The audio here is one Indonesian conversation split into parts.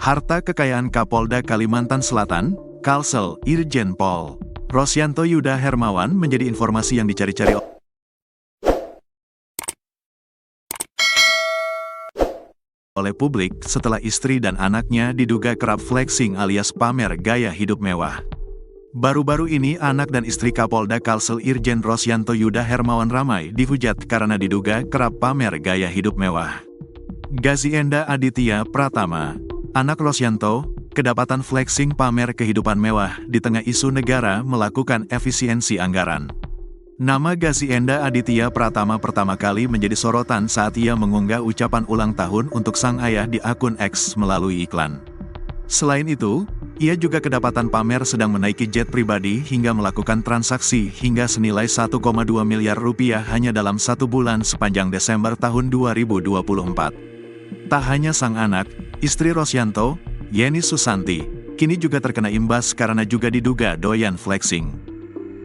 Harta kekayaan Kapolda Kalimantan Selatan, Kalsel, Irjen Pol Rosyanto Yuda Hermawan menjadi informasi yang dicari-cari oleh publik setelah istri dan anaknya diduga kerap flexing alias pamer gaya hidup mewah. Baru-baru ini anak dan istri Kapolda Kalsel Irjen Rosyanto Yuda Hermawan ramai dihujat karena diduga kerap pamer gaya hidup mewah. Gazienda Aditya Pratama, anak Rosyanto, kedapatan flexing pamer kehidupan mewah di tengah isu negara melakukan efisiensi anggaran. Nama Gazienda Aditya Pratama pertama kali menjadi sorotan saat ia mengunggah ucapan ulang tahun untuk sang ayah di akun X melalui iklan. Selain itu, ia juga kedapatan pamer sedang menaiki jet pribadi hingga melakukan transaksi hingga senilai 1,2 miliar rupiah hanya dalam 1 bulan sepanjang Desember tahun 2024. Tak hanya sang anak, istri Rosyanto, Yeni Susanti, kini juga terkena imbas karena juga diduga doyan flexing.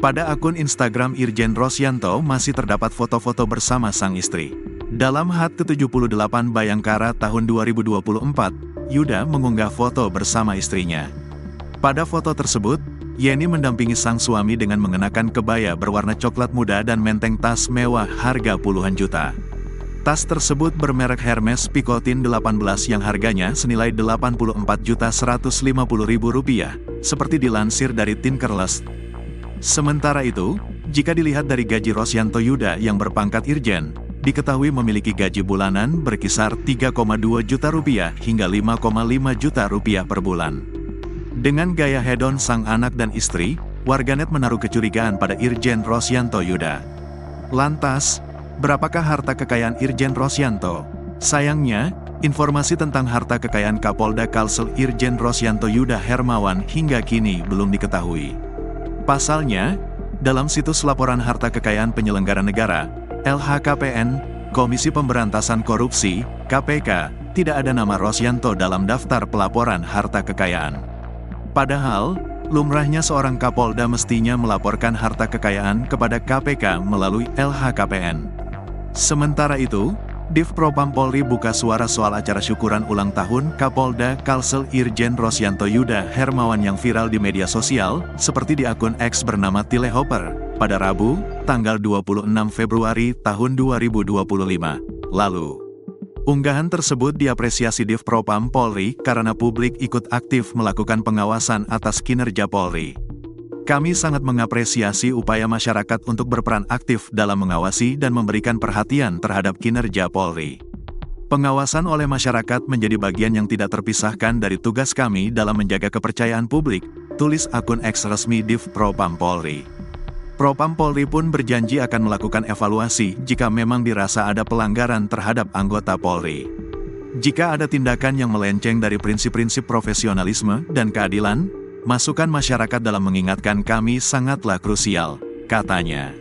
Pada akun Instagram Irjen Rosyanto masih terdapat foto-foto bersama sang istri. Dalam HUT ke-78 Bayangkara tahun 2024, Yuda mengunggah foto bersama istrinya. Pada foto tersebut, Yeni mendampingi sang suami dengan mengenakan kebaya berwarna coklat muda dan menteng tas mewah harga puluhan juta. Tas tersebut bermerek Hermes Picotin 18 yang harganya senilai Rp84.150.000, seperti dilansir dari Tinkerlust. Sementara itu, jika dilihat dari gaji Rosyanto Yuda yang berpangkat Irjen, diketahui memiliki gaji bulanan berkisar 3,2 juta rupiah hingga 5,5 juta rupiah per bulan. Dengan gaya hedon sang anak dan istri, warganet menaruh kecurigaan pada Irjen Rosyanto Yuda. Lantas, berapakah harta kekayaan Irjen Rosyanto? Sayangnya, informasi tentang harta kekayaan Kapolda Kalsel Irjen Rosyanto Yuda Hermawan hingga kini belum diketahui. Pasalnya, dalam situs laporan harta kekayaan penyelenggara negara, LHKPN, Komisi Pemberantasan Korupsi, KPK, tidak ada nama Rosyanto dalam daftar pelaporan harta kekayaan. Padahal, lumrahnya seorang Kapolda mestinya melaporkan harta kekayaan kepada KPK melalui LHKPN. Sementara itu, Div Propam Polri buka suara soal acara syukuran ulang tahun Kapolda Kalsel Irjen Rosyanto Yuda Hermawan yang viral di media sosial, seperti di akun X bernama Tilehopper, pada Rabu, tanggal 26 Februari tahun 2025, lalu. Unggahan tersebut diapresiasi Div Propam Polri karena publik ikut aktif melakukan pengawasan atas kinerja Polri. Kami sangat mengapresiasi upaya masyarakat untuk berperan aktif dalam mengawasi dan memberikan perhatian terhadap kinerja Polri. Pengawasan oleh masyarakat menjadi bagian yang tidak terpisahkan dari tugas kami dalam menjaga kepercayaan publik, tulis akun X resmi Div Propam Polri. Propam Polri pun berjanji akan melakukan evaluasi jika memang dirasa ada pelanggaran terhadap anggota Polri. Jika ada tindakan yang melenceng dari prinsip-prinsip profesionalisme dan keadilan, masukan masyarakat dalam mengingatkan kami sangatlah krusial, katanya.